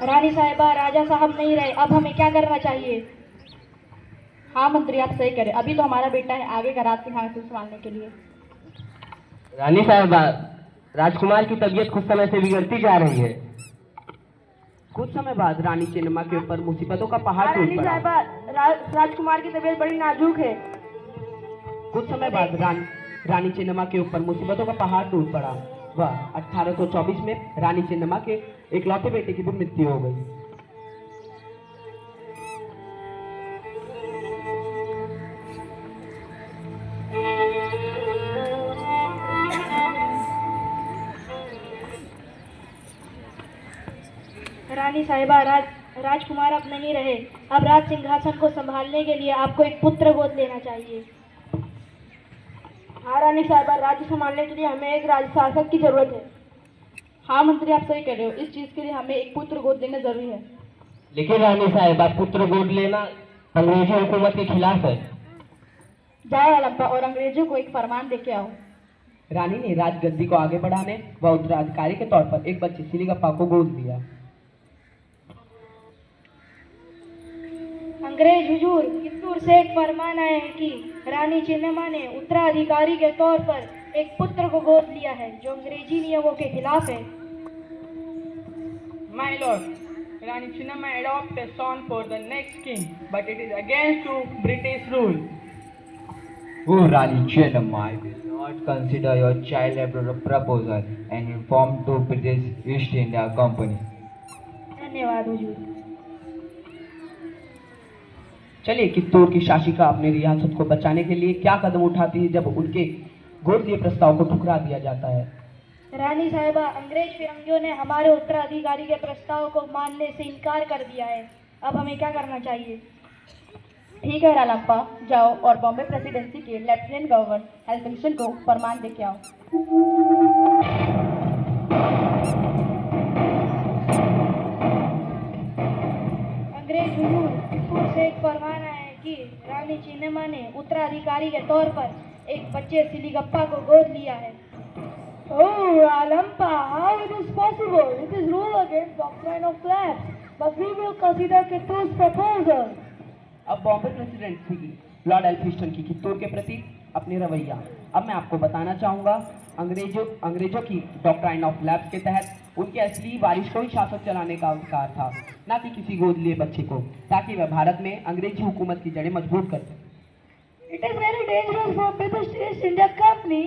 रानी साहिबा, राजा साहब नहीं रहे, अब हमें क्या करना चाहिए? हाँ मंत्री, आप सही कह रहे, अभी तो हमारा बेटा है आगे का राज सिंहासन संभालने के लिए। रानी साहिबा, राजकुमार की तबीयत कुछ समय से बिगड़ती जा रही है। कुछ समय बाद रानी चेन्नम्मा के ऊपर मुसीबतों का पहाड़ टूट रानी पड़ा। साहिबा, राजकुमार की तबीयत बड़ी नाजुक है। कुछ समय बाद रानी चेन्नम्मा के ऊपर मुसीबतों का पहाड़ टूट पड़ा। वह 1824 में रानी चेन्नम्मा के इकलौते बेटे की भी मृत्यु हो गई। रानी साहिबा, राजकुमार अब नहीं रहे, अब राज सिंहासन को संभालने के लिए आपको एक पुत्र गोद लेना चाहिए। हाँ रानी साहिबा, राज्य संभालने के लिए हमें एक राजशासक की जरूरत है। हाँ मंत्री, आप सही कह रहे हो, इस चीज के लिए हमें एक पुत्र गोद लेना जरूरी है। लेकिन रानी साहिबा, पुत्र गोद लेना अंग्रेजी हुकूमत के खिलाफ है। जाओ अलंपा और अंग्रेजों को एक फरमान दे के आओ। रानी ने राजगद्दी को आगे बढ़ाने व उत्तराधिकारी के तौर पर एक बच्चे सिलीगप्पा को गोद लिया। अंग्रेज हुजूर, कित्तूर से एक फरमान आया है कि रानी चेन्नम्मा ने उत्तराधिकारी के तौर पर एक पुत्र को गोद लिया है जो अंग्रेजी नियमों के खिलाफ है। My lord, Rani Chennamma adopted a son for the next king, but it is against to British rule. Oh, Rani Chennamma, I will not consider your child labor proposal and inform to British East India Company. धन्यवाद हुजूर। चलिए, कित्तूर की शासिका अपनी रियासत को बचाने के लिए क्या कदम उठाती है जब उनके गोद लिए प्रस्ताव को ठुकरा दिया जाता है। रानी साहिबा, अंग्रेज फिरंगियों ने हमारे उत्तराधिकारी के प्रस्ताव को मानने से इनकार कर दिया है, अब हमें क्या करना चाहिए? ठीक है रालप्पा, जाओ और बॉम्बे प्रेसिडेंसी के लेफ्टिनेंट गवर्नर हेल्पिंगटन को फरमान दे के आओ। अंग्रेज हुजूर, कित्तूर से एक फरमान आया है कि रानी चेन्नम्मा ने उत्तराधिकारी के तौर पर एक बच्चे सिलीगप्पा को गोद लिया है। Oh, Alampa, how it is possible? It is rule against doctrine of lapse, but we will consider Kittur's proposal. अब बॉम्बे प्रेसिडेंसी की लॉर्ड एल्फिंस्टन की कित्तूर के प्रति अपनी रवैया। अब मैं आपको बताना चाहूँगा, अंग्रेजों की डॉक्ट्राइन ऑफ लैप्स के तहत उनके असली वारिस को ही शासन चलाने का अधिकार था, न कि किसी गोद लिए बच्चे को, ताकि वह भारत में अंग्रेजी हुकूमत की जड़ें मजबूत कर सके। It is very dangerous for British East India Company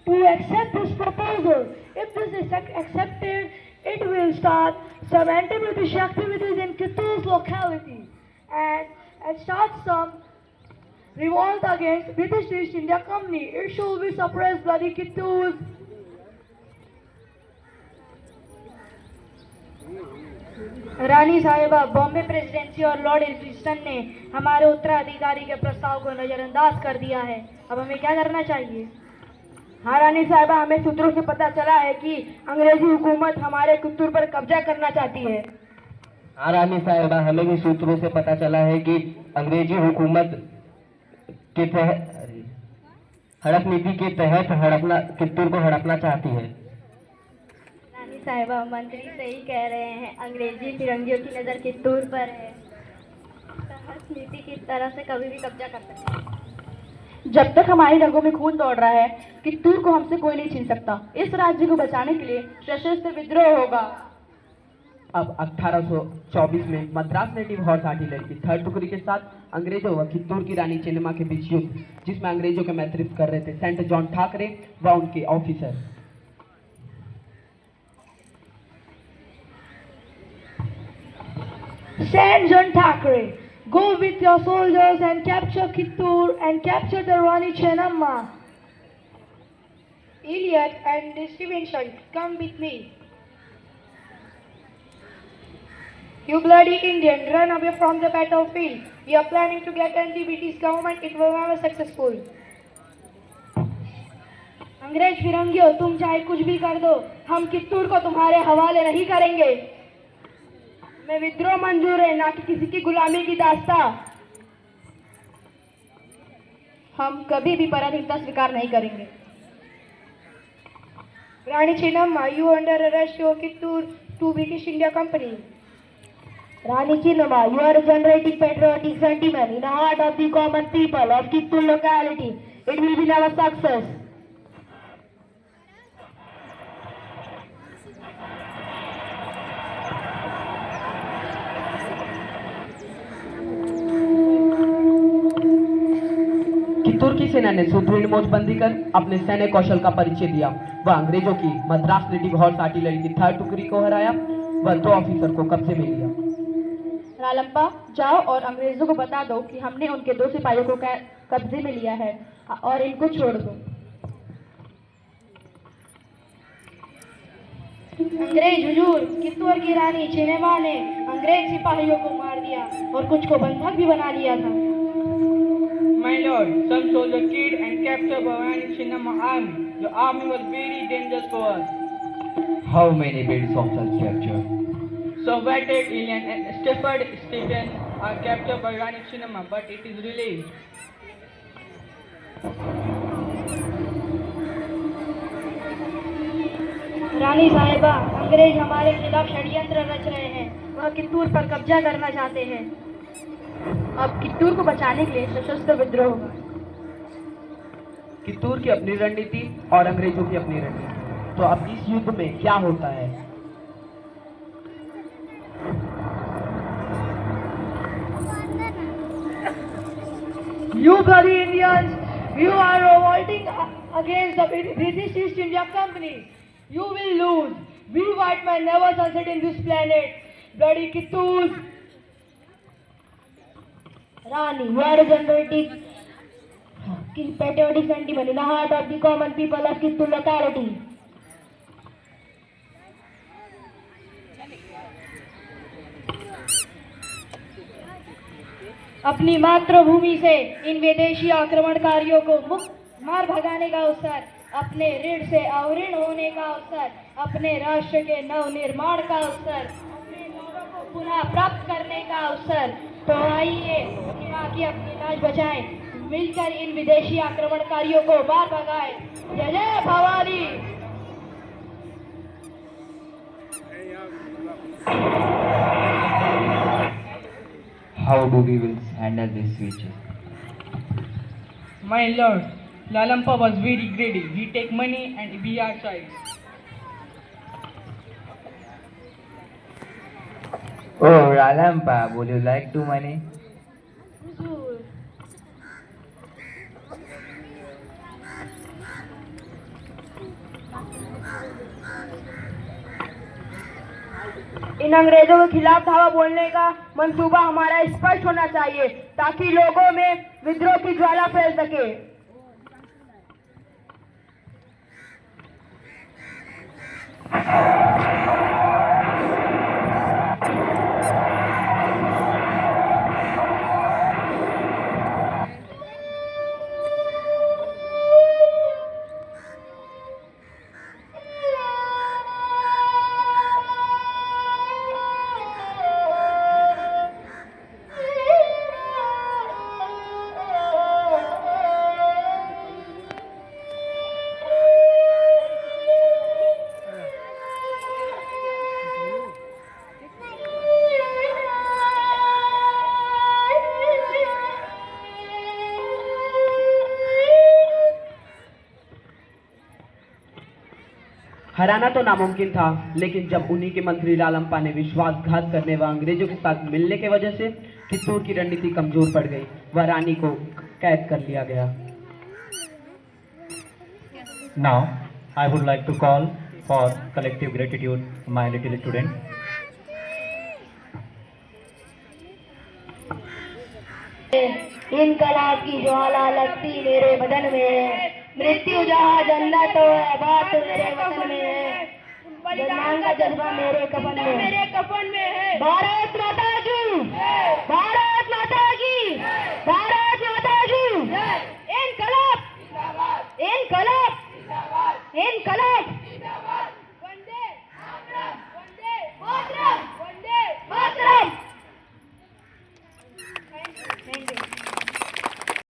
to accept this proposal. If this is accepted, it will start some anti-British activities in Kittur's locality and start some revolt against British East India Company. It should be suppressed by the Kittur's. रानी साहिबा, Bombay presidency और Lord Elphinstone ने हमारे उत्तराधिकारी के प्रस्ताव को नजरअंदाज कर दिया है, अब हमें क्या करना चाहिए? हाँ रानी साहिबा, हमें सूत्रों से पता चला है कि अंग्रेजी हुकूमत हमारे कित्तूर पर कब्जा करना चाहती है। हाँ रानी साहिबा, हमें भी सूत्रों से पता चला है कि अंग्रेजी हुकूमत के तहत हड़प नीति के तहत कित्तूर को हड़पना चाहती है। रानी साहिबा, मंत्री सही कह रहे हैं, अंग्रेजी फिरंगियों की नज़र कित्तूर पर है, हड़प नीति की तरह से कभी भी कब्जा कर सकते हैं। जब तक हमारी रगों में खून दौड़ रहा है, कित्तूर को हमसे कोई नहीं छीन सकता। इस राज्य को बचाने के लिए सशस्त्र विद्रोह होगा। अब 1824 में मद्रास नेटिव हॉर्स आर्टिलरी की 3rd टुकड़ी के साथ अंग्रेजों व कित्तूर की रानी चेन्नम्मा के बीच युद्ध, जिसमें अंग्रेजों के नेतृत्व कर रहे थे सेंट जॉन ठाकरे व उनके officer. Saint John Thackeray, go with your soldiers and capture Kittur and capture the Rani Chennamma. Elliot and Stevenson, come with me. You bloody Indian, run away from the battlefield. We are planning to get anti-British government. It will never successful. अंग्रेज फिरंगियों, तुम चाहे कुछ भी कर दो, हम कित्तूर को तुम्हारे हवाले नहीं करेंगे। मैं विद्रोह मंजूर है, ना कि किसी की गुलामी की दास्ता। हम कभी भी पराधीनता स्वीकार नहीं करेंगे। Rani Chinnamma, you under arrest of Kittur to British India Company. Rani Chinnamma, you are generating patriotic sentiment in the heart of the common people of Kittur locality. It will be never success. Kittur की सेना ने सुदृढ़ मोर्चबंदी कर अपने सैन्य कौशल का परिचय दिया। वह अंग्रेजों की मद्रास नेटिव हॉर्स आर्टिलरी की 3rd टुकड़ी को हराया। वह 2 ऑफिसर को कब्जे में लिया। रालम्पा, जाओ और अंग्रेजों को बता दो कि हमने उनके 2 सिपाहियों को कब्जे में लिया है और इनको छोड़ दो। अंग्रेज हुजूर, कित्तूर की रानी चिन्नम्मा ने अंग्रेज सिपाहियों को मार दिया और कुछ को बंधक भी बना लिया था। My lord, some soldiers killed and captured by Rani Chinnamma army. The army was very dangerous for us. How many British officers captured? So Walter Allen and Stafford Stephen are captured by Rani Chinnamma, but it is released. रानी साहिबा, अंग्रेज हमारे खिलाफ षड्यंत्र रच रहे हैं। वह कित्तूर पर कब्जा करना चाहते हैं। अब कित्तूर को बचाने के लिए सशस्त्र विद्रोह होगा। कित्तूर की अपनी रणनीति और अंग्रेजों की अपनी रणनीति। तो अब इस युद्ध में क्या होता है? You bloody Indians, you are revolting against the British East India Company. You will lose. We white men never sunset in this planet. Bloody Kittoors. Rani, you are generating patriotic sentiment in the heart of the common people of Kittur locality. अपनी मातृभूमि से इन विदेशी आक्रमणकारियों को मुक्त मार भगाने का अवसर, अपने ऋण से अवऋण होने का अवसर, अपने राष्ट्र के नवनिर्माण का अवसर, अपने गौरव को पुनः प्राप्त करने का अवसर। तो आइए माँ की अपनी लाज बचाएं, मिलकर इन विदेशी आक्रमणकारियों को मार भगाएं। जय जय Bhavani. How do we will handle this switches? My lord, Lalampa was very greedy. He take money and be our side. Oh, Ralampa, would you like to money? इन अंग्रेजों के खिलाफ धावा बोलने का मंसूबा हमारा स्पष्ट होना चाहिए ताकि लोगों में विद्रोह की ज्वाला फैल सके। हराना तो नामुमकिन था, लेकिन जब उन्हीं के मंत्री लालम्पा ने विश्वासघात करने व अंग्रेजों के साथ मिलने की वजह से कित्तूर की रणनीति कमजोर पड़ गई, वह रानी को कैद कर लिया गया। Now, I would like to call for collective gratitude, my little student. इनकलाब की ज्वाला लगती मेरे बदन में है, मृत्यु जहाँ जन्नत हो है, बात मेरे वतन में है, जन्मान का जज्बा मेरे कफन में है। भारत माता की, भारत माता की, भारत माता की। इनकलाब, इनकलाब, इनकलाब।